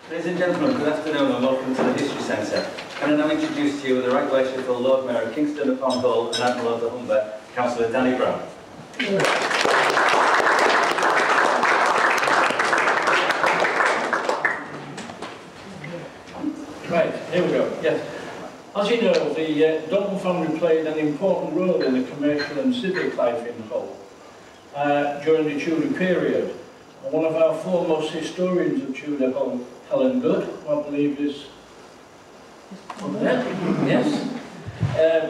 Ladies and gentlemen, good afternoon and welcome to the History Centre. Can I now introduce to you the Right Worshipful Lord Mayor of Kingston upon Hull and Admiral of the Humber, Councillor Danny Brown. Right, here we go. Yes. As you know, the Dalton family played an important role in the commercial and civic life in Hull during the Tudor period. And one of our foremost historians of Tudor Hull, Helen, who I believe is over there, yes,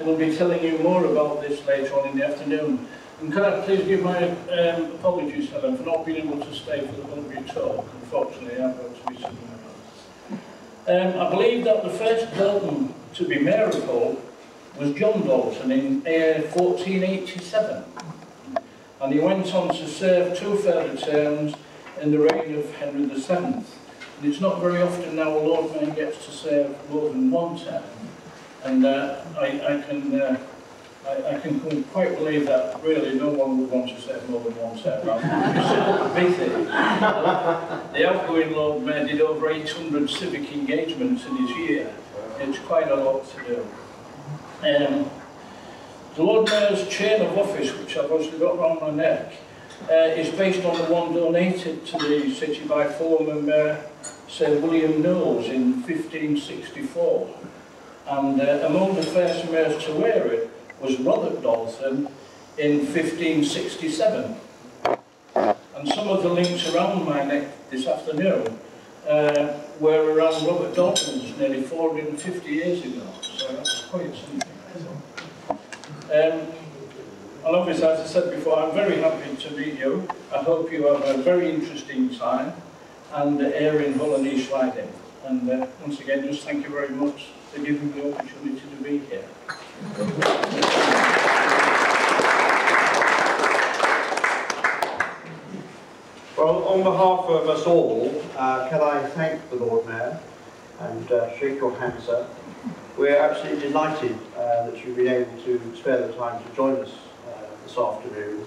will be telling you more about this later on in the afternoon. And can I please give my apologies, Helen, for not being able to stay for the whole of your talk. Unfortunately, I've got to be somewhere else. I believe that the first Dalton to be mayor of Hull was John Dalton in 1487. And he went on to serve 2 further terms in the reign of Henry VII. And it's not very often now a Lord Mayor gets to serve more than 1 term. And I can quite believe that really no one would want to serve more than 1 term. The outgoing Lord Mayor did over 800 civic engagements in his year. It's quite a lot to do. The Lord Mayor's chain of office, which I've obviously got around my neck, is based on the one donated to the city by former Mayor Sir William Knowles in 1564. And among the first mayors to wear it was Robert Dalton in 1567. And some of the links around my neck this afternoon were around Robert Dalton's nearly 450 years ago. So that's quite something. And obviously, as I said before, I'm very happy to meet you. I hope you have a very interesting time and here in Hull and East Riding. And once again, just thank you very much for giving me the opportunity to be here. Well, on behalf of us all, can I thank the Lord Mayor and shake your hand, sir. We're absolutely delighted that you've been able to spare the time to join us this afternoon,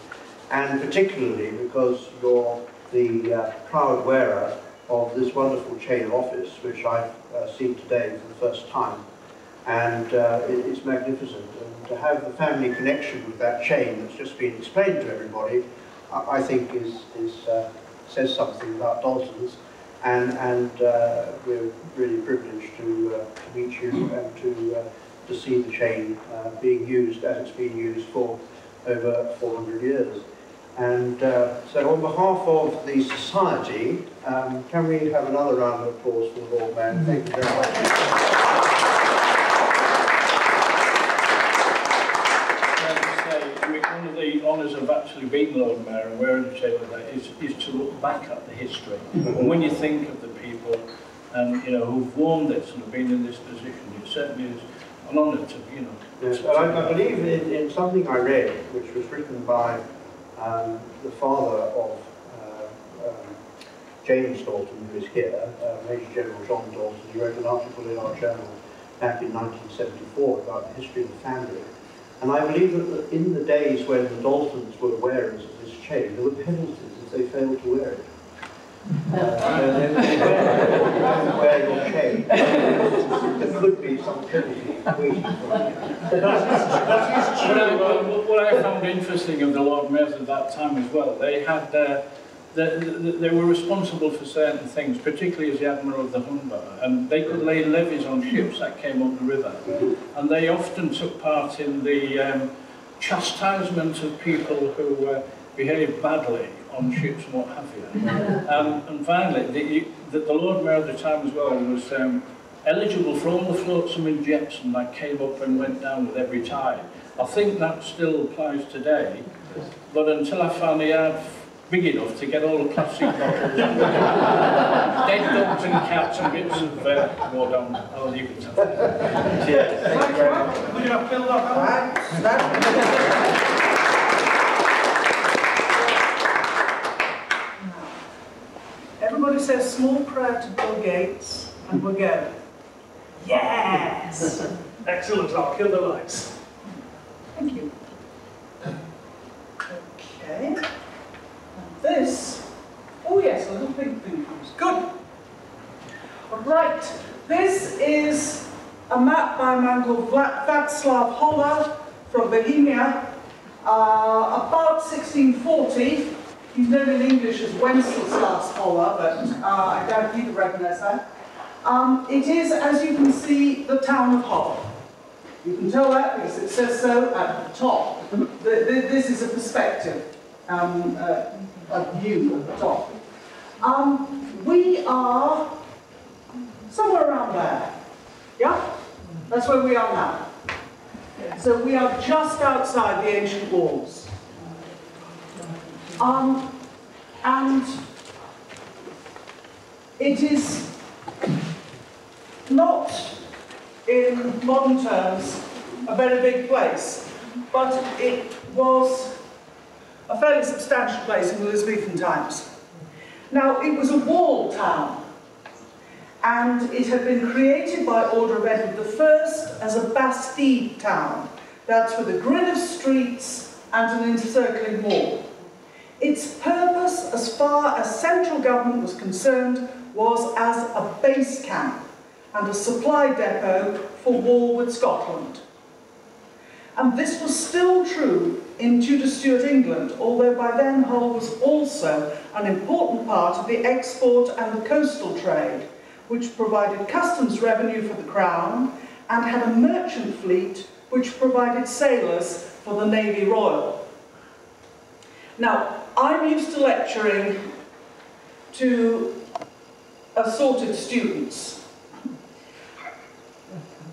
and particularly because you're the proud wearer of this wonderful chain of office, which I've seen today for the first time, and it's magnificent. And to have the family connection with that chain that's just been explained to everybody, I think says something about Dalton's, and we're really privileged to meet you and to see the chain being used as it's been used for over 400 years. And so on behalf of the Society, can we have another round of applause for the Lord Mayor? Thank you very much. One of the honours of actually being Lord Mayor and wearing the chain like that is to look back at the history. And when you think of the people who've worn this and have been in this position, it certainly is an honour to, Yes, I believe in something I read, which was written by the father of James Dalton, who is here, Major General John Dalton. He wrote an article in our journal back in 1974 about the history of the family. And I believe that in the days when the Daltons were wearers of this chain, there were penalties if they failed to wear it. Wear your chain. There could be some penalty waiting for you. What I found interesting of the Lord Mayors at that time as well, they had they were responsible for certain things, particularly as the Admiral of the Humber, and they could lay levies on ships that came up the river. And they often took part in the chastisement of people who behaved badly on ships and what have you. And finally, the Lord Mayor at the time as well was eligible for all the flotsam and jetsam that came up and went down with every tide. I think that still applies today, but until I found the yard big enough to get all the plastic bottles, dead dogs and cats and bits of water on. Oh, you can tell. Cheers. Thank you very much. Would you have filled up? Everybody says small prayer to Bill Gates, and we'll go. Yes! Excellent, I'll kill the lights. Thank you. Okay. And this. Oh yes, a little pink thing comes. Good. Right, this is a map by a man called Václav Holler from Bohemia, about 1640. He's known in English as Wenceslas Holler, but I doubt you could recognise that. It is, as you can see, the town of Hull. You can tell that because it says so at the top. This is a perspective, a view at the top. We are somewhere around there. Yeah? That's where we are now. So we are just outside the ancient walls. And it is not, in modern terms, a very big place, but it was a fairly substantial place in Elizabethan times. Now, it was a walled town, and it had been created by order of Edward I as a bastide town. That's with a grid of streets and an encircling wall. Its purpose, as far as central government was concerned, was as a base camp and a supply depot for war with Scotland. And this was still true in Tudor-Stuart England, although by then Hull was also an important part of the export and the coastal trade, which provided customs revenue for the Crown and had a merchant fleet which provided sailors for the Navy Royal. Now, I'm used to lecturing to assorted students.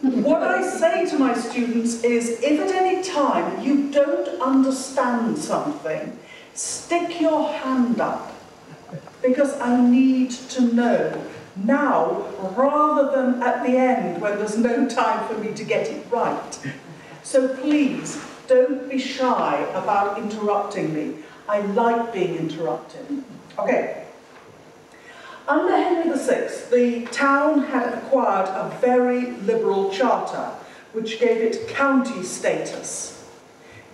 What I say to my students is, if at any time you don't understand something, stick your hand up, because I need to know now rather than at the end when there's no time for me to get it right. So please, don't be shy about interrupting me. I like being interrupted. Okay. Under Henry VI, the town had acquired a very liberal charter, which gave it county status.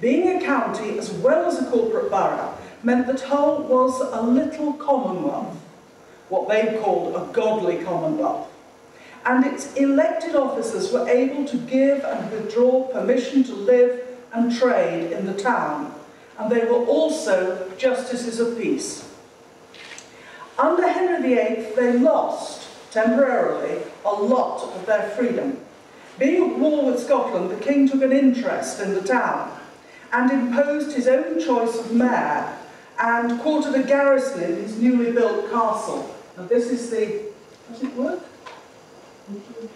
Being a county, as well as a corporate borough, meant that Hull was a little commonwealth, what they called a godly commonwealth. And its elected officers were able to give and withdraw permission to live and trade in the town. And they were also justices of peace. Under Henry VIII, they lost, temporarily, a lot of their freedom. Being at war with Scotland, the king took an interest in the town and imposed his own choice of mayor and quartered a garrison in his newly built castle. And this is the... Does it work?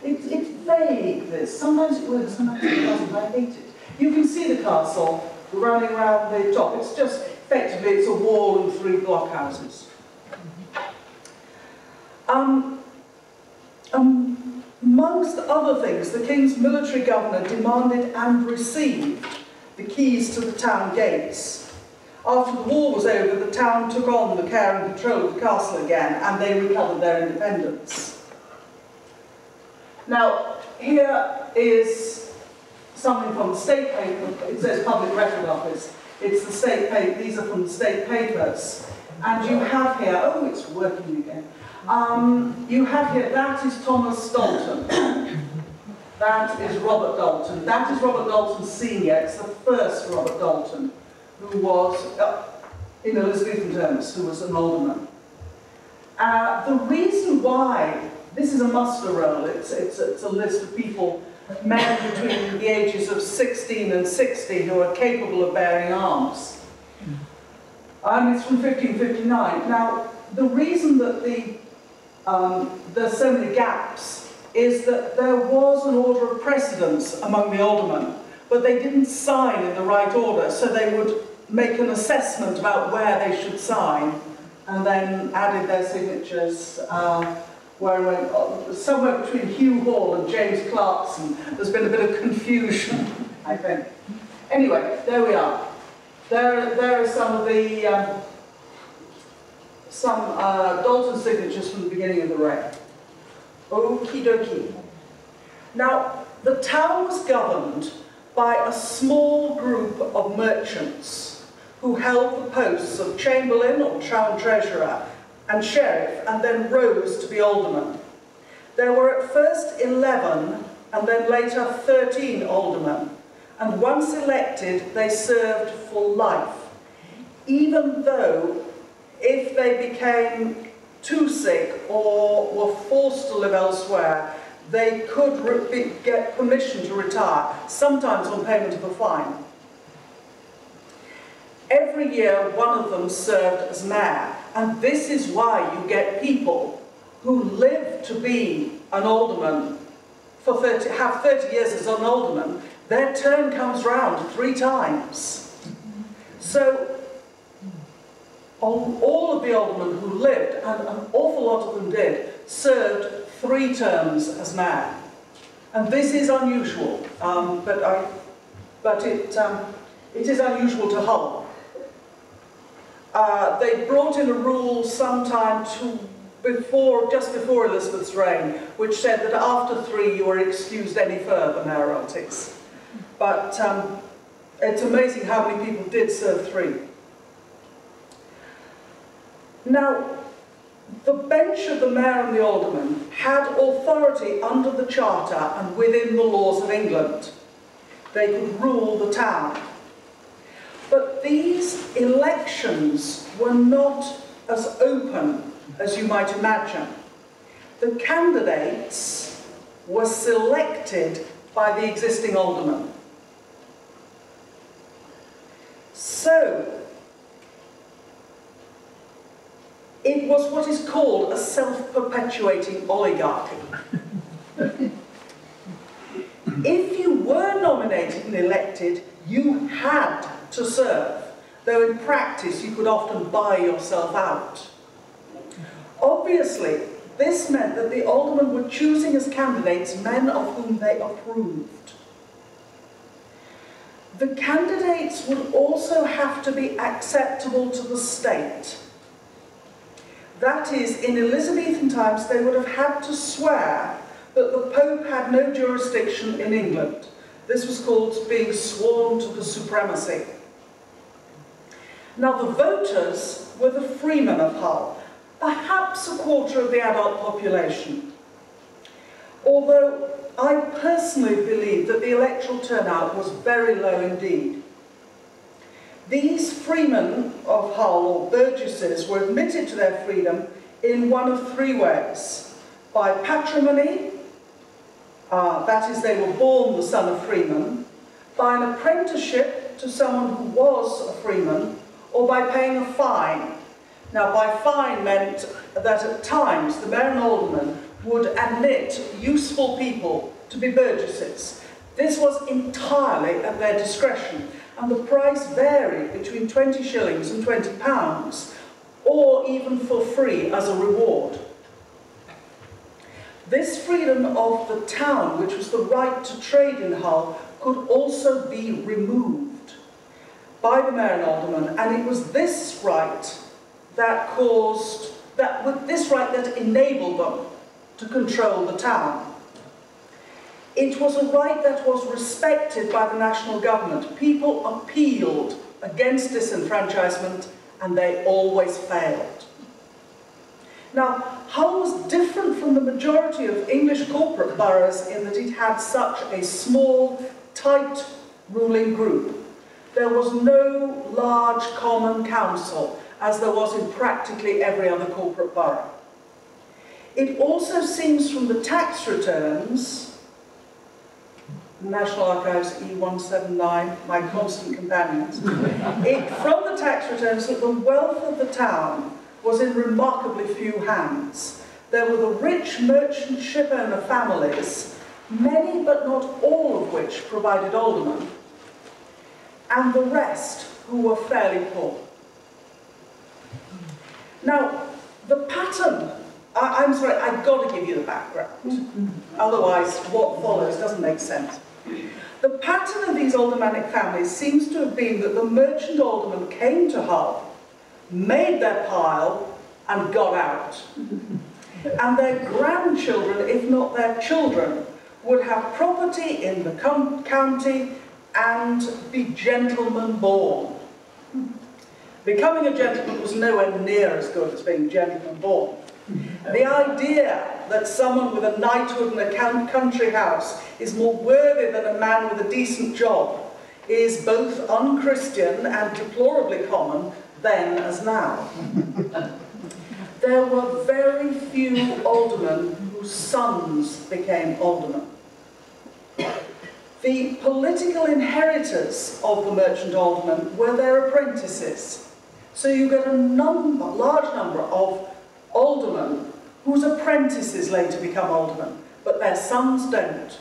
It's vague, this. Sometimes it works, sometimes it doesn't. I hate it. You can see the castle running around the top. It's just, effectively, it's a wall and 3 blockhouses. Amongst other things, the king's military governor demanded and received the keys to the town gates. After the war was over, the town took on the care and control of the castle again, and they recovered their independence. Now, here is something from the state paper. It says Public Record Office. It's the state paper. These are from the state papers. And you have here, oh, it's working again. You have here, that is Thomas Dalton. That is Robert Dalton. That is Robert Dalton Sr. It's the first Robert Dalton, who was, in Elizabethan terms, who was an alderman. The reason why, this is a muster roll, it's a list of people, men between the ages of 16 and 60 who are capable of bearing arms. It's from 1559. Now, the reason that there's so many gaps is that there was an order of precedence among the aldermen, but they didn't sign in the right order, so they would make an assessment about where they should sign, and then added their signatures somewhere between Hugh Hall and James Clarkson. There's been a bit of confusion, I think. Anyway, there we are. There are some of the Dalton signatures from the beginning of the reign. Okie dokie. Now, the town was governed by a small group of merchants who held the posts of chamberlain or town treasurer and sheriff, and then rose to be aldermen. There were at first 11 and then later 13 aldermen, and once elected they served for life, even though if they became too sick or were forced to live elsewhere, they could get permission to retire, sometimes on payment of a fine. Every year one of them served as mayor, and this is why you get people who live to be an alderman for have 30 years as an alderman. Their turn comes round 3 times. So all of the aldermen who lived, and an awful lot of them did, served 3 terms as mayor. And this is unusual, but it is unusual to Hull. They brought in a rule sometime just before Elizabeth's reign, which said that after 3 you were excused any further mayoralties. But it's amazing how many people did serve 3. Now, the bench of the mayor and the alderman had authority under the charter and within the laws of England. They could rule the town. But these elections were not as open as you might imagine. The candidates were selected by the existing alderman. So, it was what is called a self-perpetuating oligarchy. If you were nominated and elected, you had to serve, though in practice you could often buy yourself out. Obviously, this meant that the aldermen were choosing as candidates men of whom they approved. The candidates would also have to be acceptable to the state. That is, in Elizabethan times, they would have had to swear that the Pope had no jurisdiction in England. This was called being sworn to the supremacy. Now, the voters were the freemen of Hull, perhaps a quarter of the adult population. Although I personally believe that the electoral turnout was very low indeed. These freemen of Hull, or burgesses, were admitted to their freedom in one of 3 ways. By patrimony, that is, they were born the son of freemen, by an apprenticeship to someone who was a freeman, or by paying a fine. Now, by fine meant that at times the mayor and alderman would admit useful people to be burgesses. This was entirely at their discretion, and the price varied between 20 shillings and £20, or even for free as a reward. This freedom of the town, which was the right to trade in Hull, could also be removed by the mayor and alderman, and it was this right that enabled them to control the town. It was a right that was respected by the national government. People appealed against disenfranchisement, and they always failed. Now, Hull was different from the majority of English corporate boroughs in that it had such a small, tight ruling group. There was no large common council, as there was in practically every other corporate borough. It also seems from the tax returns, National Archives E179, my constant companions, from the tax returns that the wealth of the town was in remarkably few hands. There were the rich merchant shipowner families, many but not all of which provided aldermen, and the rest who were fairly poor. Now, the pattern, I'm sorry, I've got to give you the background, otherwise what follows doesn't make sense. The pattern of these aldermanic families seems to have been that the merchant aldermen came to Hull, made their pile, and got out. And their grandchildren, if not their children, would have property in the county and be gentlemen born. Becoming a gentleman was nowhere near as good as being gentleman born. The idea that someone with a knighthood and a country house is more worthy than a man with a decent job is both unchristian and deplorably common then as now. There were very few aldermen whose sons became aldermen. The political inheritors of the merchant aldermen were their apprentices. So you get a large number of aldermen whose apprentices later become aldermen, but their sons don't.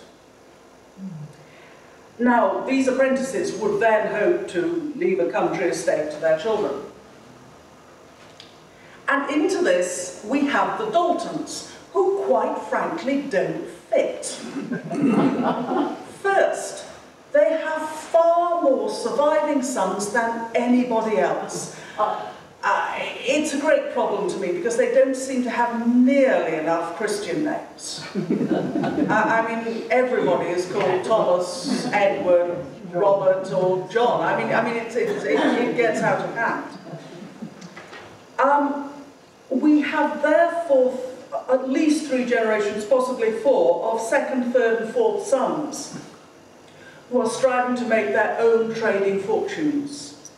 Now, these apprentices would then hope to leave a country estate to their children. And into this, we have the Daltons, who quite frankly don't fit. First, they have far more surviving sons than anybody else. It's a great problem to me because they don't seem to have nearly enough Christian names. I mean, everybody is called Thomas, Edward, Robert, or John. I mean, it gets out of hand. We have therefore at least 3 generations, possibly 4, of second, third, and fourth sons who are striving to make their own trading fortunes.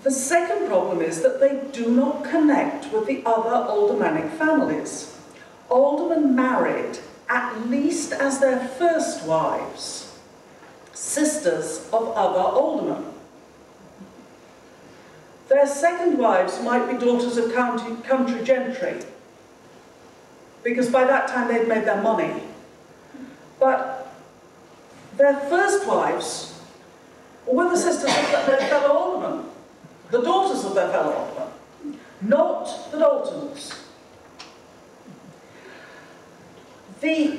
The second problem is that they do not connect with the other aldermanic families. Aldermen married, at least as their first wives, sisters of other aldermen. Their second wives might be daughters of country gentry, because by that time they'd made their money. But their first wives were the sisters of their fellow aldermen, the daughters of their fellow aldermen, not the Daltons. The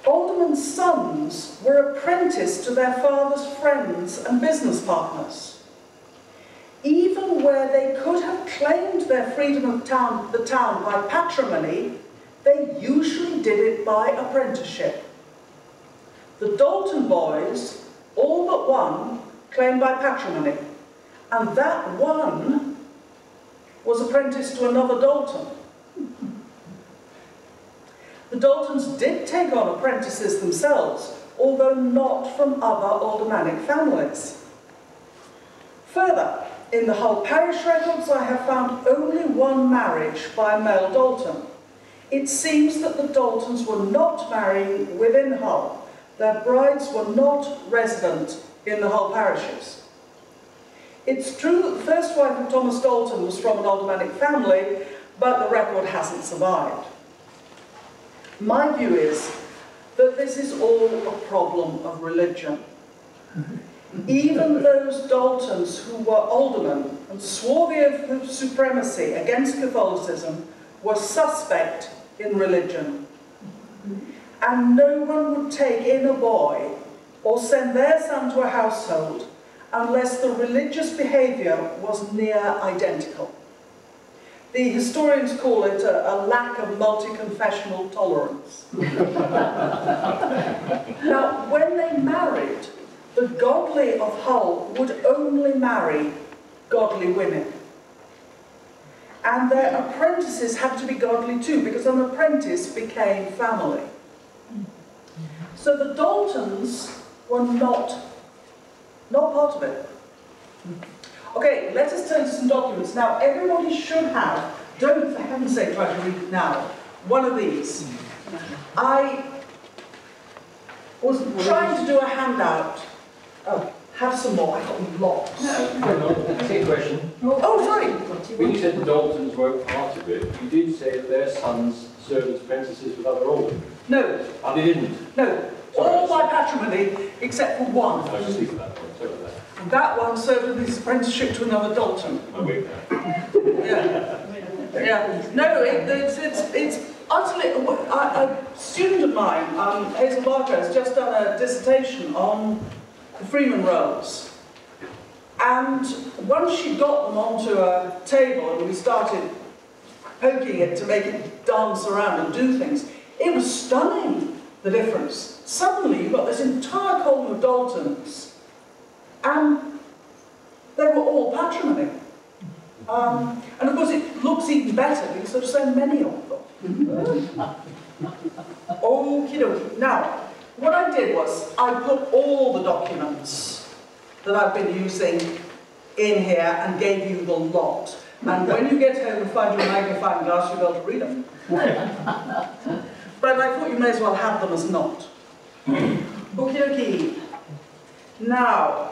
aldermen's sons were apprenticed to their father's friends and business partners. Even where they could have claimed their freedom of the town by patrimony, they usually did it by apprenticeship. The Dalton boys, all but one, claimed by patrimony, and that one was apprenticed to another Dalton. The Daltons did take on apprentices themselves, although not from other aldermanic families. Further, in the Hull parish records, I have found only one marriage by a male Dalton. It seems that the Daltons were not marrying within Hull. Their brides were not resident in the Hull parishes. It's true that the first wife of Thomas Dalton was from an aldermanic family, but the record hasn't survived. My view is that this is all a problem of religion. Even those Daltons who were aldermen and swore the oath of supremacy against Catholicism were suspect in religion. And no one would take in a boy or send their son to a household unless the religious behaviour was near identical. The historians call it a lack of multi-confessional tolerance. Now, when they married, the godly of Hull would only marry godly women. And their apprentices had to be godly too, because an apprentice became family. So the Daltons were not part of it. Okay, let us turn to some documents. Now, everybody should have, don't for heaven's sake try to read it now, one of these. I was trying to do a handout. Oh, have some more, I got lots. No, I see a question. Oh, sorry. When you said the Daltons weren't part of it, you did say that their sons served as apprentices with other aldermen. No. And they didn't? No. All by patrimony, except for one. I was just thinking that one, sorry about that. And that one served with his apprenticeship to another Dalton. I'm awake now. Yeah. Yeah. No, it's utterly... A student of mine, Hazel Barker, has just done a dissertation on the Freeman rolls. And once she got them onto a table and we started poking it to make it dance around and do things, it was stunning, the difference. Suddenly you've got this entire column of Daltons, and they were all patrimony. And of course it looks even better because there are so many of them. Okie dokie. Now, what I did was I put all the documents that I've been using in here and gave you the lot. And when you get home and find your magnifying glass, you'll be able to read them. But I thought you may as well have them as not. Okie dokie. Now,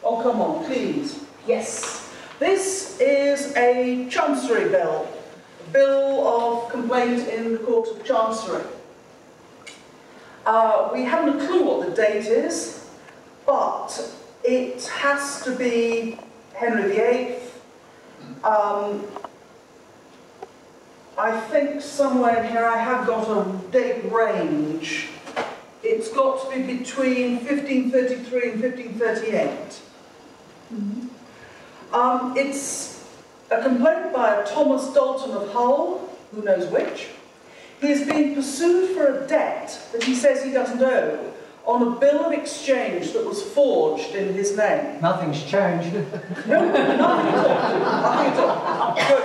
oh come on, please. Yes. This is a Chancery bill. A bill of complaint in the Court of Chancery. We haven't a clue what the date is, but it has to be Henry VIII. I think somewhere in here I have got a date range. It's got to be between 1533 and 1538. It's a complaint by a Thomas Dalton of Hull, who knows which. He is being pursued for a debt that he says he doesn't owe on a bill of exchange that was forged in his name. Nothing's changed. No, nothing at all. Good.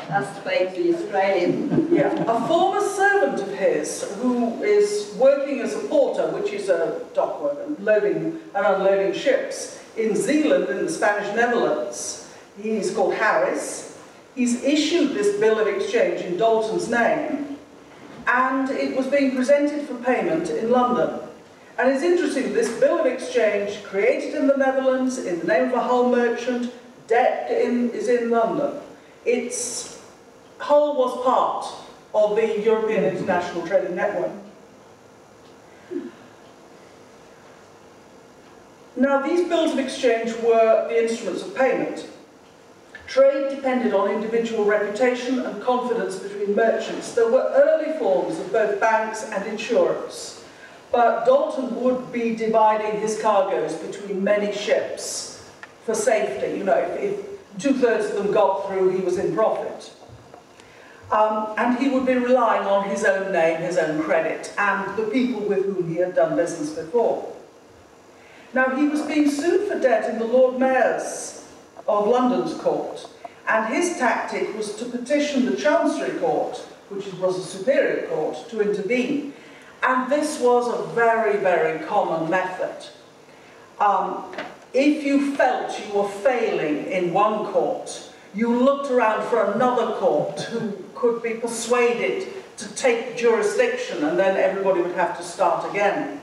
That's the way to the Australian. Yeah. A former servant of his who is working as a porter, which is a dock worker, loading and unloading ships in Zealand in the Spanish Netherlands. He's called Harris. He's issued this bill of exchange in Dalton's name, and it was being presented for payment in London. And it's interesting, this bill of exchange, created in the Netherlands, in the name of a Hull merchant, debt is in London. Hull was part of the European International Trading Network. Now, these bills of exchange were the instruments of payment. Trade depended on individual reputation and confidence between merchants. There were early forms of both banks and insurance, but Dalton would be dividing his cargoes between many ships for safety. You know, if two-thirds of them got through, he was in profit. And he would be relying on his own name, his own credit, and the people with whom he had done business before. Now, he was being sued for debt in the Lord Mayor's of London's court, and his tactic was to petition the Chancery Court, which was a superior court, to intervene. And this was a very, very common method. If you felt you were failing in one court, you looked around for another court who could be persuaded to take jurisdiction, and then everybody would have to start again.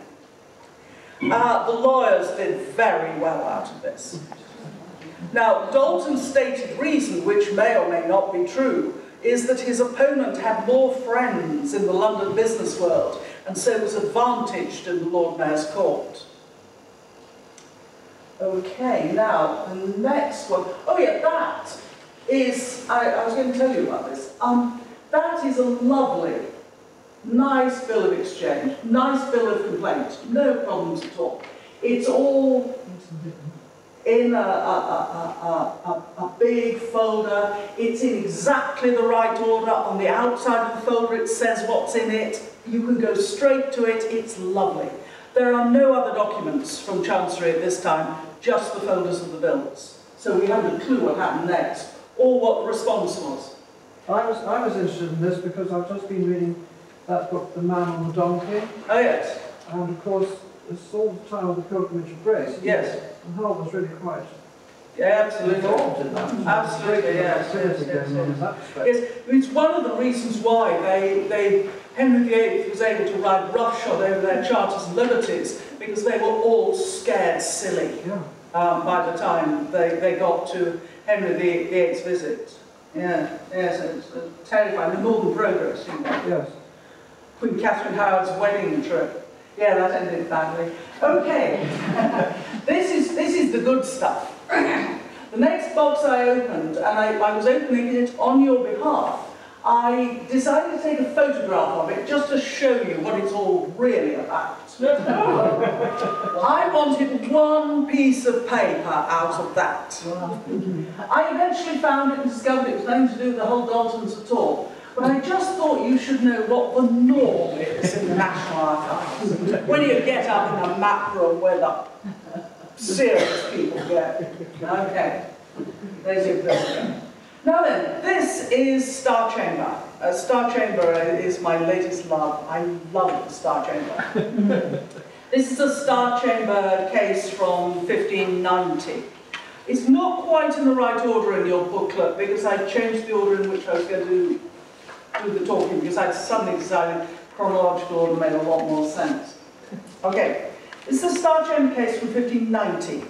The lawyers did very well out of this. Now, Dalton's stated reason, which may or may not be true, is that his opponent had more friends in the London business world, and so was advantaged in the Lord Mayor's court. Okay, now, the next one. Oh yeah, that is, I was going to tell you about this. That is a lovely, nice bill of exchange, nice bill of complaint, no problems at all. It's all in a big folder. It's in exactly the right order. On the outside of the folder it says what's in it. You can go straight to it. It's lovely. There are no other documents from Chancery at this time, just the folders of the bills. So we haven't a clue what happened next, or what the response was. I was interested in this because I've just been reading that book, The Man on the Donkey. Oh yes. And of course, it's all the time of the Pilgrimage of Grace. Yes. And Hull was really quite absolutely. involved in that. Absolutely, yes. Yes. It's one of the reasons why Henry VIII was able to ride roughshod over their charters and liberties, because they were all scared silly by the time they got to Henry VIII's visit. Yeah, yes, it's terrifying. The Northern Progress, you know. Yes. Queen Catherine Howard's wedding trip. Yeah, that ended badly. Okay, this is the good stuff. The next box I opened, and I was opening it on your behalf, I decided to take a photograph of it just to show you what it's all really about. I wanted one piece of paper out of that. I eventually found it and discovered it was nothing to do with the whole Daltons at all. But I just thought you should know what the norm is in the National Archives. When you get up in a map room where the serious people go. Okay. There you go. Now then, this is Star Chamber. Star Chamber is my latest love. I love the Star Chamber. This is a Star Chamber case from 1590. It's not quite in the right order in your booklet because I changed the order in which I was going to do the talking because I suddenly decided chronological order made a lot more sense. Okay, this is a Star Chamber case from 1590.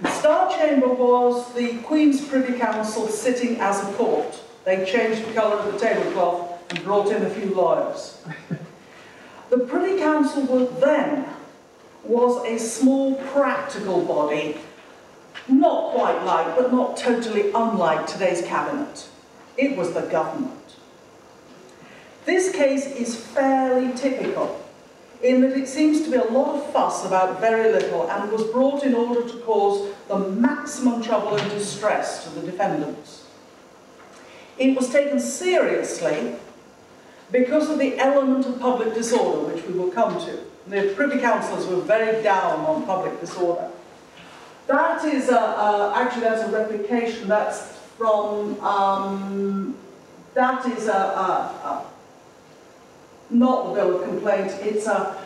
The Star Chamber was the Queen's Privy Council sitting as a court. They changed the colour of the tablecloth and brought in a few lawyers. The Privy Council was a small practical body, not quite like, but not totally unlike today's cabinet. It was the government. This case is fairly typical in that it seems to be a lot of fuss about very little and was brought in order to cause the maximum trouble and distress to the defendants. It was taken seriously because of the element of public disorder, which we will come to. The Privy Councillors were very down on public disorder. That is actually that's a replication. That's from that is not the bill of complaint. It's a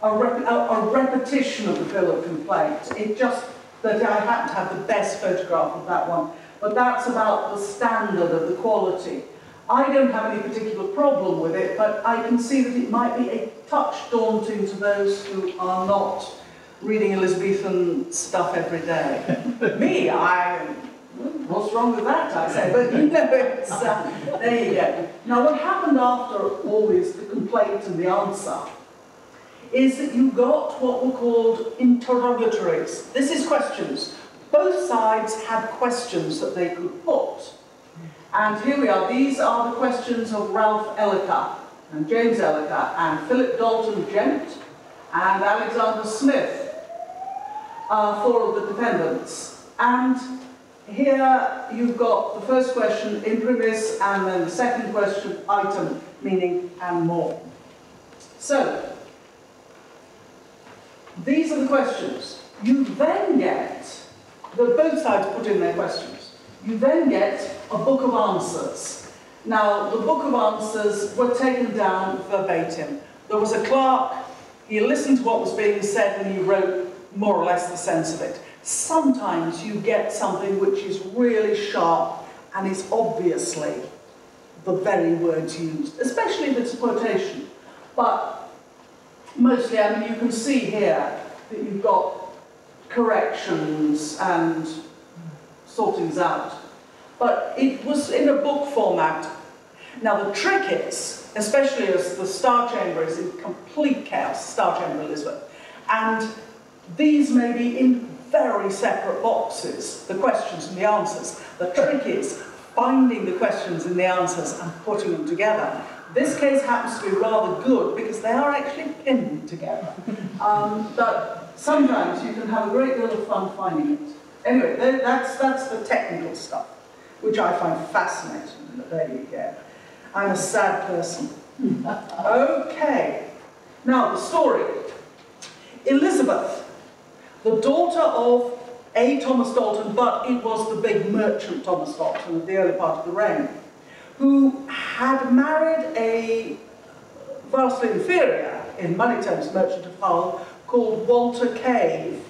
repetition of the bill of complaint. It just that I happen to have the best photograph of that one, but that's about the standard of the quality. I don't have any particular problem with it, but I can see that it might be a touch daunting to those who are not reading Elizabethan stuff every day. Me, what's wrong with that, I say, but you know, it's, there you go. Now what happened after all this, the complaint and the answer, is that you got what were called interrogatories. This is questions. Both sides had questions that they could put. And here we are, these are the questions of Ralph Ellicott, and James Ellicott, and Philip Dalton Gent, and Alexander Smith, four of the defendants. And here you've got the first question, imprimis, and then the second question, item, meaning and more. So, these are the questions. You then get, both sides put in their questions. You then get a book of answers. Now, the book of answers were taken down verbatim. There was a clerk, he listened to what was being said and he wrote more or less the sense of it. Sometimes you get something which is really sharp and is obviously the very words used, especially if it's a quotation. But mostly, I mean, you can see here that you've got corrections and sortings out. But it was in a book format. Now the trick is, especially as the Star Chamber is in complete chaos, Star Chamber Elizabeth, and these may be in very separate boxes, the questions and the answers. The trick is finding the questions and the answers and putting them together. This case happens to be rather good because they are actually pinned together. But sometimes you can have a great deal of fun finding it. Anyway, that's the technical stuff, which I find fascinating. There you go. I'm a sad person. Okay. Now, the story. Elizabeth, the daughter of a Thomas Dalton, but it was the big merchant Thomas Dalton of the early part of the reign, who had married a vastly inferior, in money terms, merchant of Hull, called Walter Cave.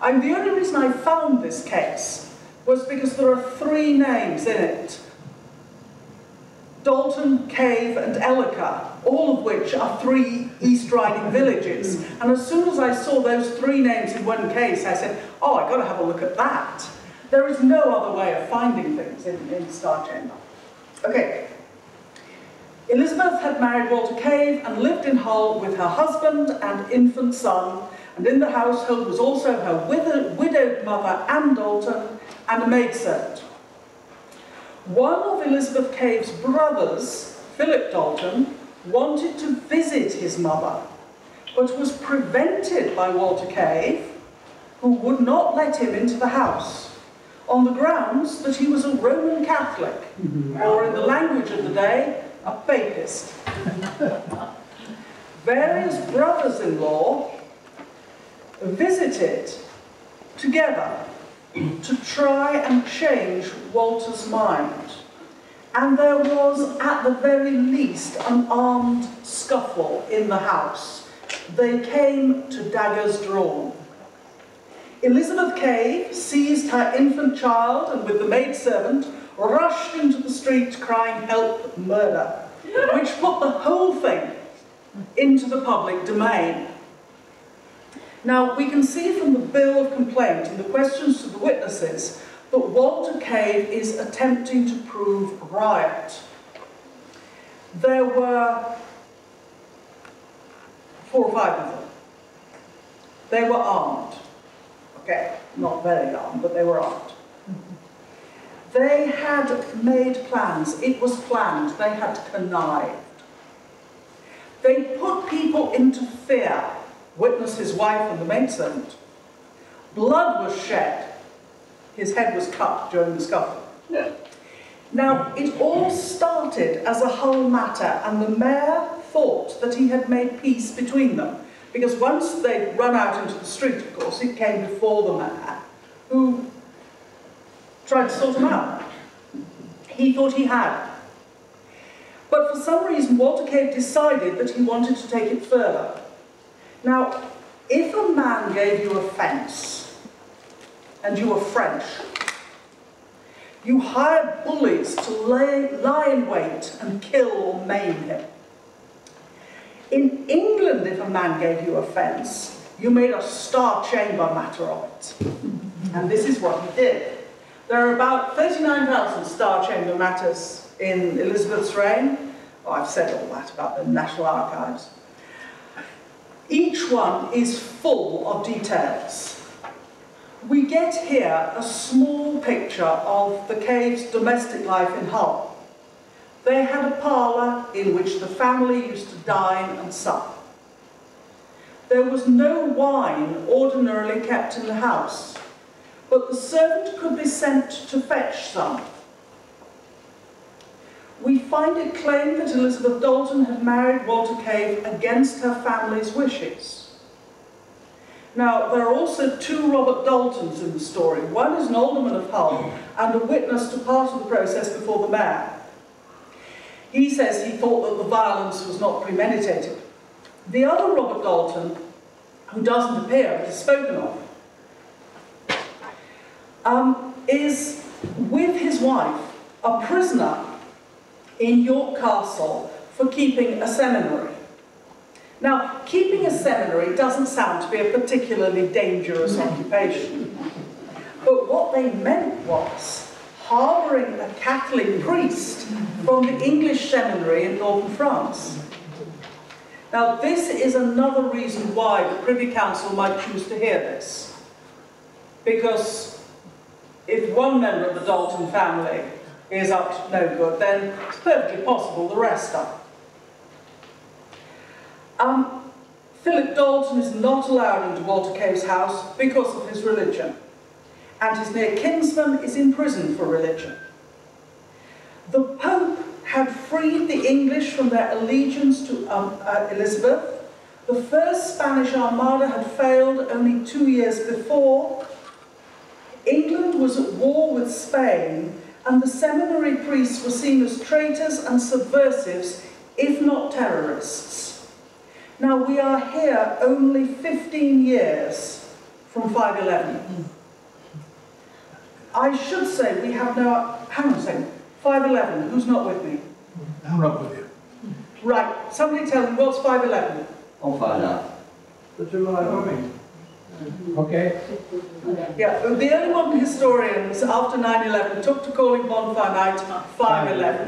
And the only reason I found this case was because there are three names in it. Dalton, Cave and Ellicott, all of which are three East Riding villages. And as soon as I saw those three names in one case, I said, oh, I've got to have a look at that. There is no other way of finding things in Star Chamber. Okay. Elizabeth had married Walter Cave and lived in Hull with her husband and infant son, and in the household was also her widowed mother, Anne Dalton, and a maidservant. One of Elizabeth Cave's brothers, Philip Dalton, wanted to visit his mother, but was prevented by Walter Cave, who would not let him into the house, on the grounds that he was a Roman Catholic, or in the language of the day, a papist. Various brothers-in-law visited together to try and change Walter's mind. And there was, at the very least, an armed scuffle in the house. They came to daggers drawn. Elizabeth Cave seized her infant child and with the maidservant rushed into the street crying, "Help, murder," which put the whole thing into the public domain. Now, we can see from the bill of complaint and the questions to the witnesses that Walter Cave is attempting to prove riot. There were 4 or 5 of them. They were armed. Okay, not very armed, but they were armed. They had made plans. It was planned. They had connived. They put people into fear. Witness his wife and the maidservant. Blood was shed. His head was cut during the scuffle. Yeah. Now, it all started as a Hull matter, and the mayor thought that he had made peace between them. Because once they'd run out into the street, of course, it came before the mayor, who tried to sort him out. He thought he had. But for some reason, Walter Cave decided that he wanted to take it further. Now, if a man gave you a fence, and you were French, you hired bullies to lie in wait and kill or maim him. In England, if a man gave you a fence, you made a Star Chamber matter of it. And this is what he did. There are about 39,000 Star Chamber matters in Elizabeth's reign. Oh, I've said all that about the National Archives. Each one is full of details. We get here a small picture of the Cave's domestic life in Hull. They had a parlour in which the family used to dine and sup. There was no wine ordinarily kept in the house, but the servant could be sent to fetch some. We find it claimed that Elizabeth Dalton had married Walter Cave against her family's wishes. Now, there are also 2 Robert Daltons in the story. One is an alderman of Hull and a witness to part of the process before the mayor. He says he thought that the violence was not premeditated. The other Robert Dalton, who doesn't appear but is spoken of, is with his wife a prisoner in York Castle for keeping a seminary. Now, keeping a seminary doesn't sound to be a particularly dangerous occupation. But what they meant was harbouring a Catholic priest from the English seminary in northern France. Now, this is another reason why the Privy Council might choose to hear this. Because if one member of the Dalton family is up to no good, then it's perfectly possible the rest are. Philip Dalton is not allowed into Walter Cave's house because of his religion, and his near kinsman is in prison for religion. The Pope had freed the English from their allegiance to Elizabeth. The first Spanish Armada had failed only 2 years before. England was at war with Spain, and the seminary priests were seen as traitors and subversives, if not terrorists. Now, we are here only 15 years from 5/11. I should say we have no... Hang on a second. 5/11, who's not with me? I'm not with you. Right, somebody tell me, what's 5/11? I'll find out. The July bombing. Okay. Yeah, the early modern historians after 9/11 took to calling bonfire night 5/11.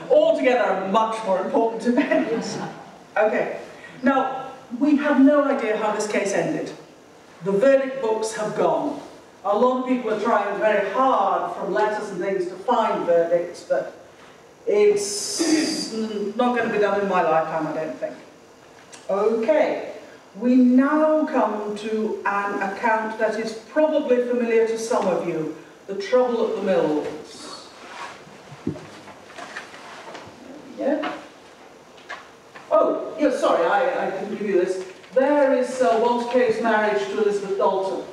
Altogether a much more important event. Okay, now we have no idea how this case ended. The verdict books have gone. A lot of people are trying very hard from letters and things to find verdicts, but it's not going to be done in my lifetime, I don't think. Okay. We now come to an account that is probably familiar to some of you, the trouble at the mills. Yeah? Oh, yeah, sorry, I didn't give you this. There is Walter Cave's marriage to Elizabeth Dalton.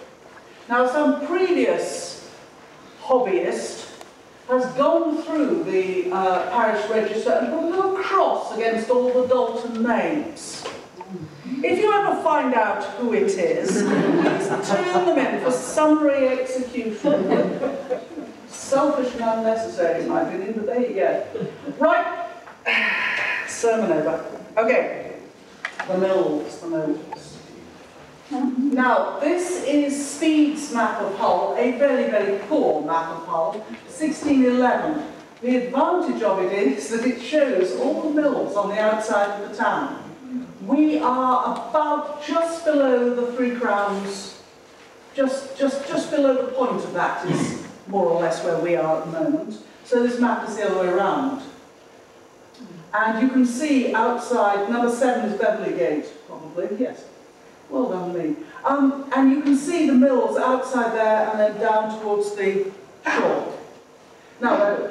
lobbyist has gone through the parish register and put a little cross against all the Dalton names. If you ever find out who it is, please turn them in for summary execution. Selfish and unnecessary, in my opinion, but there you go. Right, sermon over. Okay, the mills. Now, this is Speed's map of Hull, a very, very poor map of Hull, 1611. The advantage of it is that it shows all the mills on the outside of the town. We are about just below the 3 crowns, just below the point of that is more or less where we are at the moment. So this map is the other way around. And you can see outside, number 7 is Beverley Gate, probably, yes. Well done, Lee. And you can see the mills outside there and then down towards the shore. Now,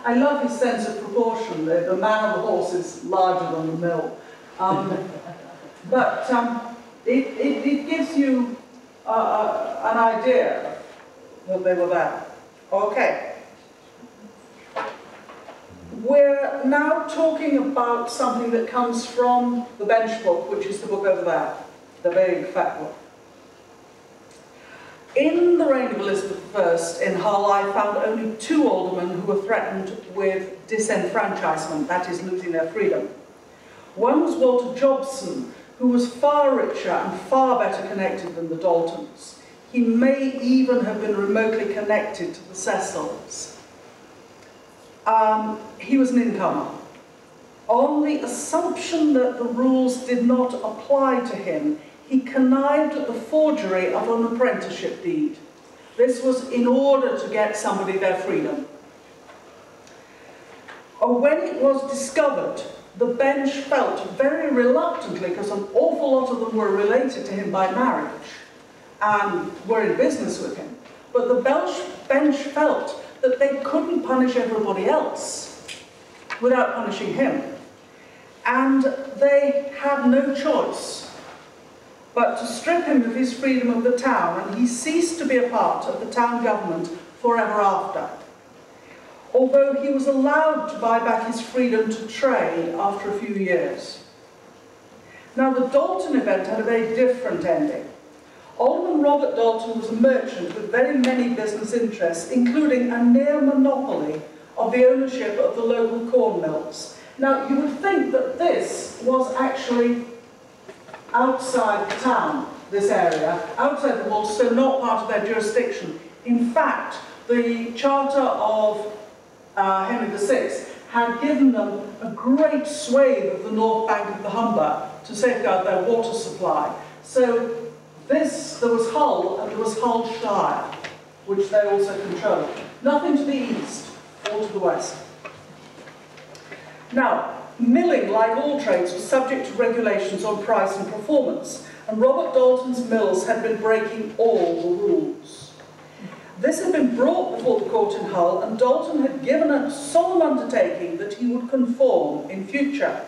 I love his sense of proportion. The man on the horse is larger than the mill. But it gives you an idea that they were there. Okay. We're now talking about something that comes from the bench book, which is the book over there, the big fat book. In the reign of Elizabeth I in Hull, I found only 2 aldermen who were threatened with disenfranchisement, that is, losing their freedom. One was Walter Jobson, who was far richer and far better connected than the Daltons. He may even have been remotely connected to the Cecils. He was an incomer. On the assumption that the rules did not apply to him, he connived at the forgery of an apprenticeship deed. This was in order to get somebody their freedom. When it was discovered, the bench felt very reluctantly, because an awful lot of them were related to him by marriage and were in business with him, but the bench felt that they couldn't punish everybody else without punishing him. And they had no choice but to strip him of his freedom of the town, and he ceased to be a part of the town government forever after. Although he was allowed to buy back his freedom to trade after a few years. Now, the Dalton event had a very different ending. Alderman Robert Dalton was a merchant with very many business interests, including a near monopoly of the ownership of the local corn mills. Now, you would think that this was actually outside the town, this area, outside the walls, so not part of their jurisdiction. In fact, the charter of Henry VI had given them a great swathe of the north bank of the Humber to safeguard their water supply. So there was Hull and there was Hull Shire, which they also controlled. Nothing to the east or to the west. Now, milling, like all trades, was subject to regulations on price and performance, and Robert Dalton's mills had been breaking all the rules. This had been brought before the court in Hull, and Dalton had given a solemn undertaking that he would conform in future.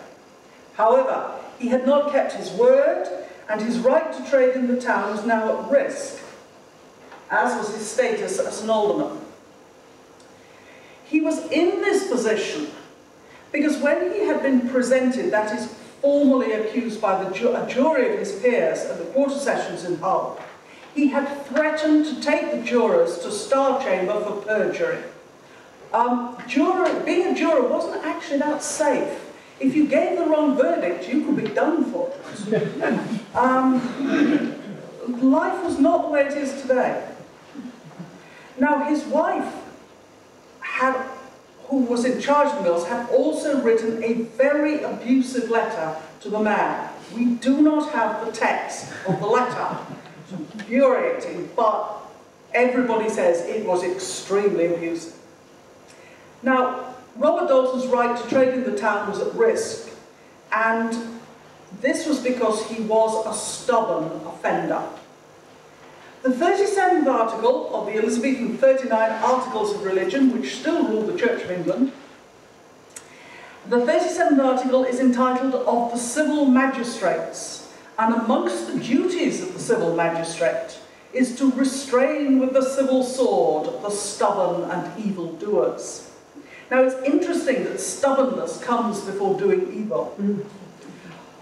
However, he had not kept his word, and his right to trade in the town was now at risk, as was his status as an alderman. He was in this position because when he had been presented, that is, formally accused by a jury of his peers at the quarter sessions in Hull, he had threatened to take the jurors to Star Chamber for perjury. Being a juror wasn't actually that safe. If you gave the wrong verdict, you could be done for it. Life was not the way it is today. Now, his wife, who was in charge of the mills, had also written a very abusive letter to the mayor. We do not have the text of the letter. It's infuriating, but everybody says it was extremely abusive. Now, Robert Dalton's right to trade in the town was at risk, and this was because he was a stubborn offender. The 37th article of the Elizabethan 39 Articles of Religion, which still rule the Church of England, the 37th article is entitled Of the Civil Magistrates, and amongst the duties of the civil magistrate is to restrain with the civil sword the stubborn and evil doers. Now it's interesting that stubbornness comes before doing evil.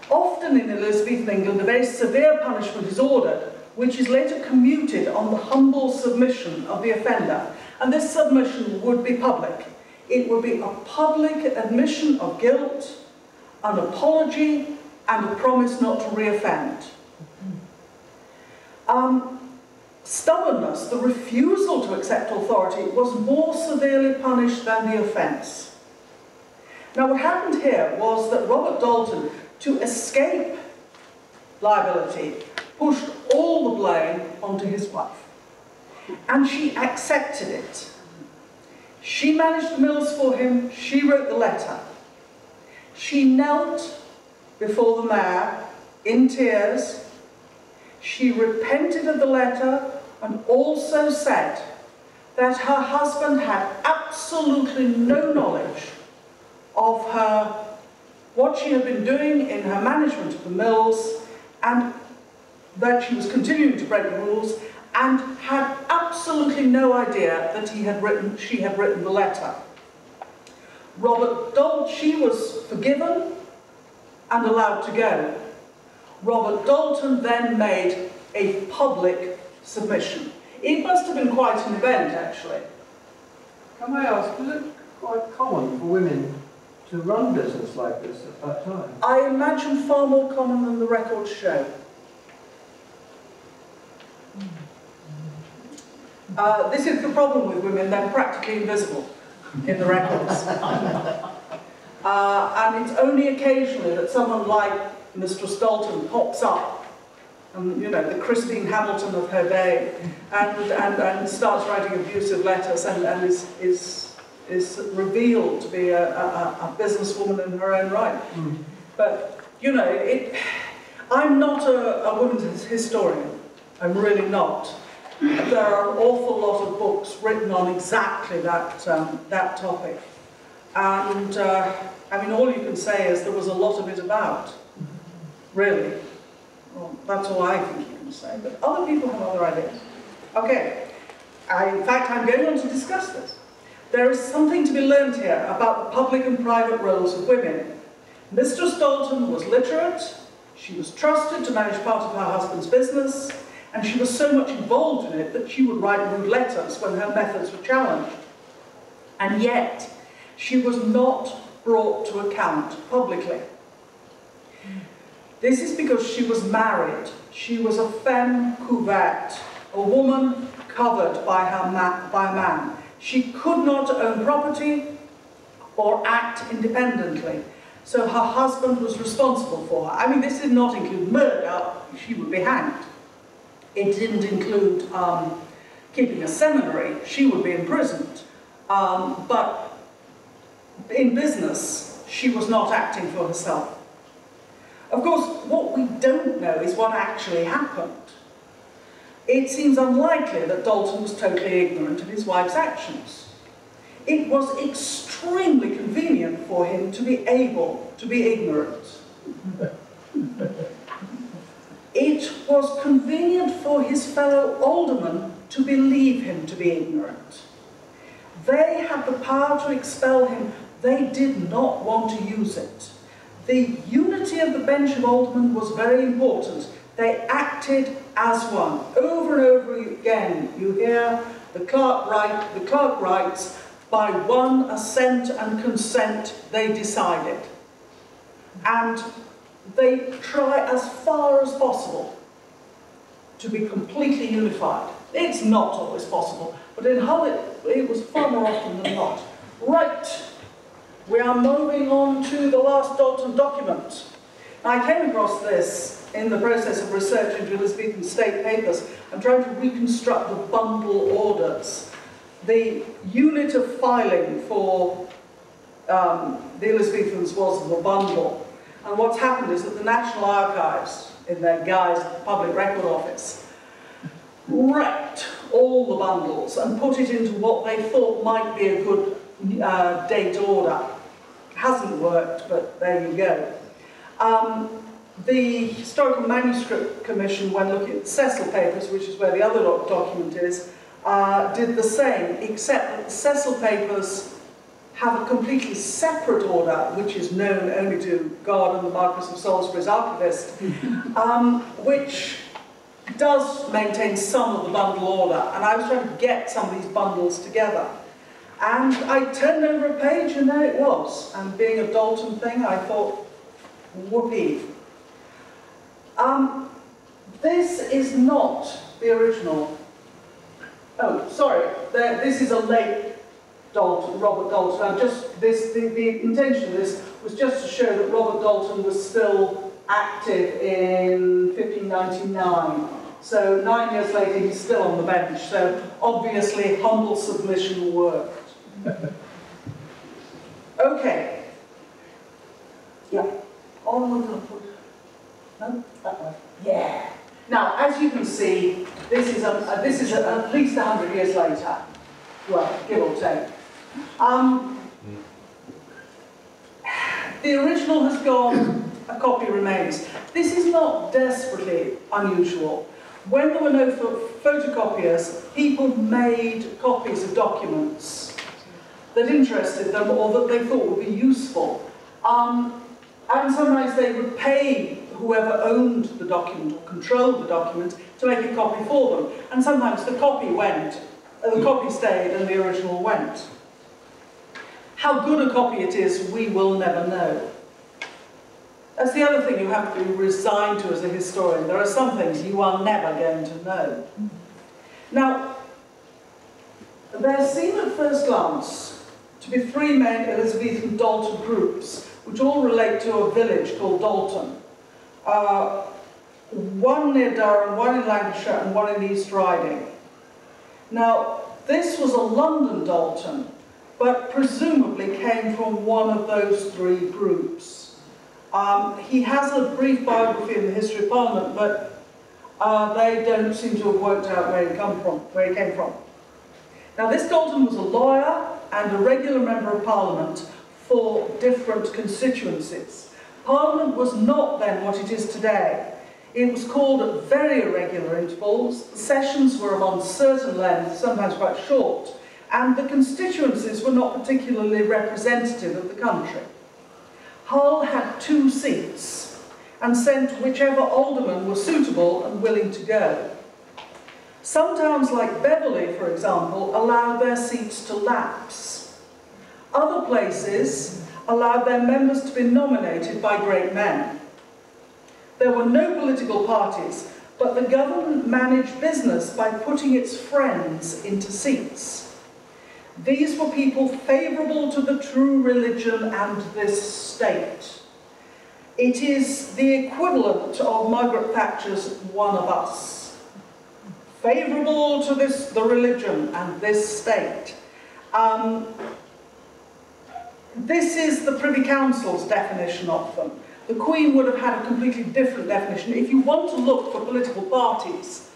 Often in Elizabethan England a very severe punishment is ordered, which is later commuted on the humble submission of the offender. And this submission would be public. It would be a public admission of guilt, an apology, and a promise not to reoffend. Stubbornness, the refusal to accept authority, was more severely punished than the offence. Now what happened here was that Robert Dalton, to escape liability, pushed all the blame onto his wife. And she accepted it. She managed the mills for him, she wrote the letter. She knelt before the mayor in tears. She repented of the letter and also said that her husband had absolutely no knowledge of what she had been doing in her management of the mills, and that she was continuing to break the rules, and had absolutely no idea that she had written the letter. Robert Dalton, she was forgiven and allowed to go. Robert Dalton then made a public submission. It must have been quite an event, actually. Can I ask, was it quite common for women to run business like this at that time? I imagine far more common than the records show. This is the problem with women, they're practically invisible in the records. And it's only occasionally that someone like Mistress Dalton pops up, and you know, the Christine Hamilton of her day, and starts writing abusive letters and is revealed to be a businesswoman in her own right. But you know, I'm not a women's historian. I'm really not. There are an awful lot of books written on exactly that topic, and I mean, all you can say is there was a lot of it about. Really. Well, that's all I think you can say, but other people have other ideas. Okay, in fact, I'm going on to discuss this. There is something to be learned here about the public and private roles of women. Mistress Dalton was literate, she was trusted to manage part of her husband's business, and she was so much involved in it that she would write rude letters when her methods were challenged. And yet, she was not brought to account publicly. This is because she was married. She was a femme couverte, a woman covered by a man. She could not own property or act independently, so her husband was responsible for her. I mean, this did not include murder, she would be hanged. It didn't include keeping a seminary, she would be imprisoned. But in business, she was not acting for herself. Of course, what we don't know is what actually happened. It seems unlikely that Dalton was totally ignorant of his wife's actions. It was extremely convenient for him to be able to be ignorant. It was convenient for his fellow aldermen to believe him to be ignorant. They had the power to expel him. They did not want to use it. The unity of the bench of aldermen was very important. They acted as one. Over and over again, you hear the clerk writes, by one assent and consent they decided. And they try as far as possible to be completely unified. It's not always possible, but in Hull it was far more often than not. Right. We are moving on to the last Dalton document. I came across this in the process of research into Elizabethan state papers and trying to reconstruct the bundle orders. The unit of filing for the Elizabethans was the bundle. And what's happened is that the National Archives, in their guise Public Record Office, wrecked all the bundles and put it into what they thought might be a good date order. Hasn't worked, but there you go. The Historical Manuscript Commission, when looking at the Cecil papers, which is where the other document is, did the same, except that the Cecil papers have a completely separate order, which is known only to God and the Marquis of Salisbury's archivist, which does maintain some of the bundle order. And I was trying to get some of these bundles together. And I turned over a page and there it was. And being a Dalton thing, I thought, whoopee. This is not the original. Oh, sorry, this is a late Dalton, Robert Dalton. Now, just this, the intention of this was just to show that Robert Dalton was still active in 1599. So 9 years later, he's still on the bench. So obviously, humble submission worked. Okay. Yeah. Oh, we're going to put. No, that way. Yeah. Now, as you can see, this is at least 100 years later. Well, give or take. The original has gone, a copy remains. This is not desperately unusual. When there were no photocopiers, people made copies of documents that interested them or that they thought would be useful. And sometimes they would pay whoever owned the document or controlled the document to make a copy for them. And sometimes the copy stayed and the original went. How good a copy it is, we will never know. That's the other thing you have to be resigned to as a historian. There are some things you are never going to know. Now, there seem at first glance to be three main Elizabethan Dalton groups, which all relate to a village called Dalton. One near Durham, one in Lancashire, and one in East Riding. Now, this was a London Dalton, but presumably came from one of those three groups. He has a brief biography in the History of Parliament, but they don't seem to have worked out where he came from. Now, this Dalton was a lawyer and a regular member of Parliament for different constituencies. Parliament was not then what it is today. It was called at very irregular intervals. The sessions were of uncertain length, sometimes quite short, and the constituencies were not particularly representative of the country. Hull had 2 seats and sent whichever aldermen were suitable and willing to go. Some towns like Beverley, for example, allowed their seats to lapse. Other places allowed their members to be nominated by great men. There were no political parties, but the government managed business by putting its friends into seats. These were people favourable to the true religion and this state. It is the equivalent of Margaret Thatcher's One of Us. Favourable to the religion and this state. This is the Privy Council's definition of them. The Queen would have had a completely different definition. If you want to look for political parties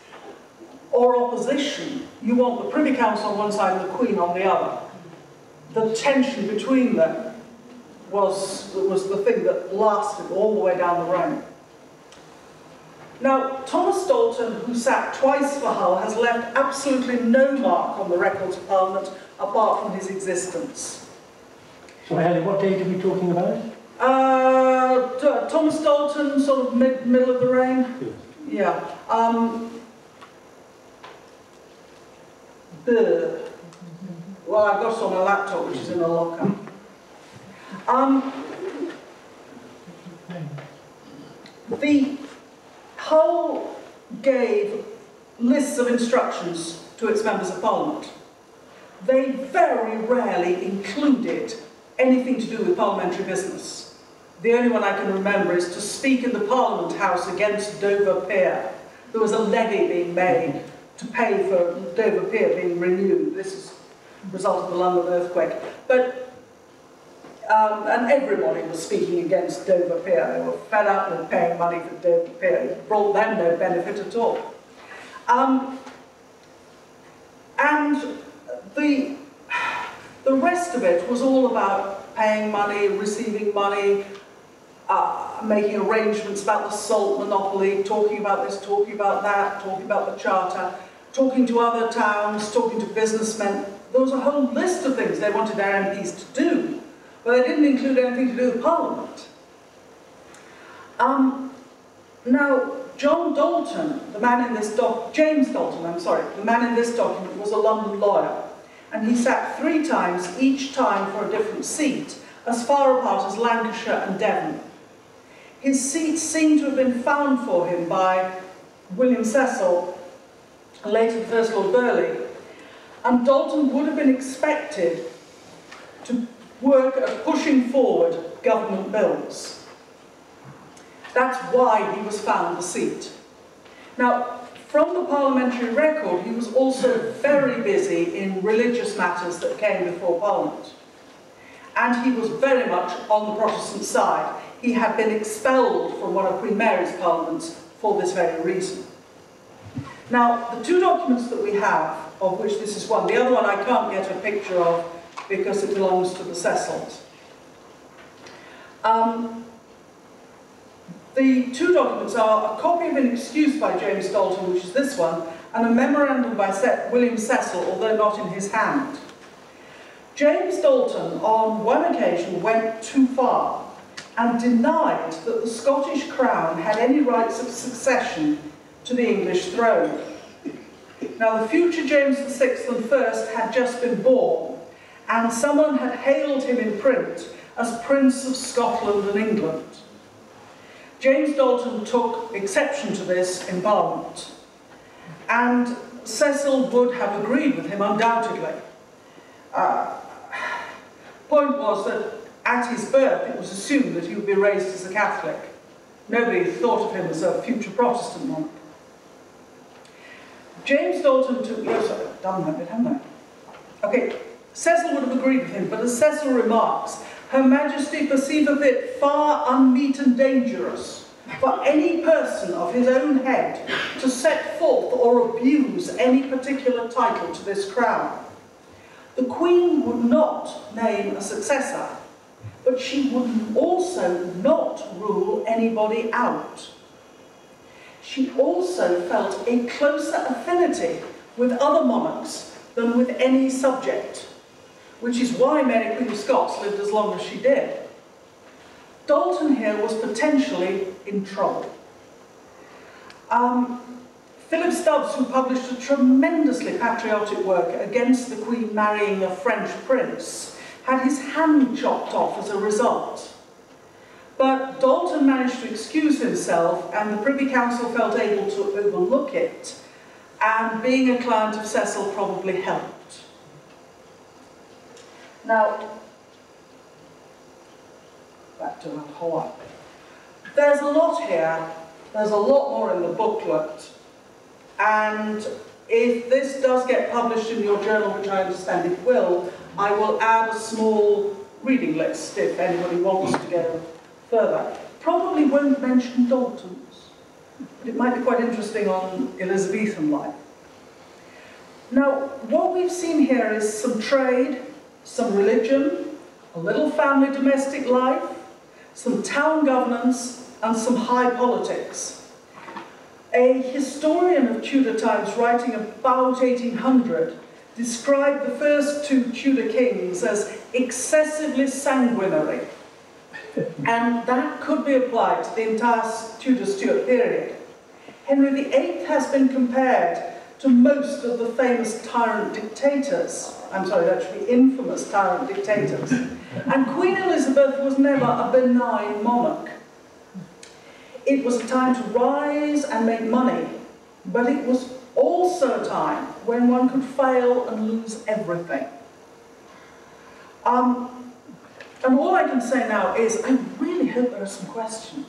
or opposition, you want the Privy Council on one side and the Queen on the other. The tension between them was the thing that lasted all the way down the Rhine. Now, Thomas Dalton, who sat twice for Hull, has left absolutely no mark on the records of Parliament apart from his existence. So, Helen, what date are we talking about? Thomas Dalton, sort of middle of the reign. Yeah. Well, I've got it on my laptop, which is in a locker. The Hull gave lists of instructions to its members of Parliament. They very rarely included anything to do with parliamentary business. The only one I can remember is to speak in the Parliament House against Dover Pier. There was a levy being made to pay for Dover Pier being renewed. This is the result of the London earthquake. But, and everybody was speaking against Dover Pier. They were fed up with paying money for Dover Pier. It brought them no benefit at all. And the rest of it was all about paying money, receiving money, making arrangements about the salt monopoly, talking about this, talking about that, talking about the charter, talking to other towns, talking to businessmen. There was a whole list of things they wanted their MPs to do, but they didn't include anything to do with Parliament. Now, John Dalton, the man in this James Dalton, I'm sorry, the man in this document was a London lawyer, and he sat 3 times, each time for a different seat, as far apart as Lancashire and Devon. His seat seemed to have been found for him by William Cecil, later the First Lord Burghley, and Dalton would have been expected to work at pushing forward government bills. That's why he was found the seat. Now, from the parliamentary record, he was also very busy in religious matters that came before Parliament. And he was very much on the Protestant side. He had been expelled from one of Queen Mary's parliaments for this very reason. Now, the 2 documents that we have, of which this is one, the other one I can't get a picture of because it belongs to the Cecils. The 2 documents are a copy of an excuse by James Dalton, which is this one, and a memorandum by William Cecil, although not in his hand. James Dalton, on one occasion, went too far and denied that the Scottish crown had any rights of succession to the English throne. Now, the future James VI and First had just been born, and someone had hailed him in print as Prince of Scotland and England. James Dalton took exception to this in Parliament, and Cecil would have agreed with him undoubtedly. Point was that at his birth it was assumed that he would be raised as a Catholic. Nobody thought of him as a future Protestant monarch. James Dalton took... Oh, sorry, I've done that bit, haven't I? Okay, Cecil would have agreed with him, but as Cecil remarks, Her Majesty perceiveth it far unmeet and dangerous for any person of his own head to set forth or abuse any particular title to this crown. The Queen would not name a successor, but she would also not rule anybody out. She also felt a closer affinity with other monarchs than with any subject, which is why Mary Queen of Scots lived as long as she did. Dalton here was potentially in trouble. Philip Stubbs, who published a tremendously patriotic work against the Queen marrying a French prince, had his hand chopped off as a result. But Dalton managed to excuse himself, and the Privy Council felt able to overlook it, and being a client of Cecil probably helped. Now, back to Hawaii. There's a lot here, there's a lot more in the booklet, and if this does get published in your journal, which I understand it will, I will add a small reading list if anybody wants to go further. Probably won't mention Dalton's, but it might be quite interesting on Elizabethan life. Now, what we've seen here is some trade, some religion, a little family domestic life, some town governance, and some high politics. A historian of Tudor times writing about 1800 described the first 2 Tudor kings as excessively sanguinary, and that could be applied to the entire Tudor-Stuart period. Henry VIII has been compared to most of the famous tyrant dictators. I'm sorry, that should be infamous tyrant dictators. And Queen Elizabeth was never a benign monarch. It was a time to rise and make money, but it was also a time when one could fail and lose everything. And all I can say now is I really hope there are some questions.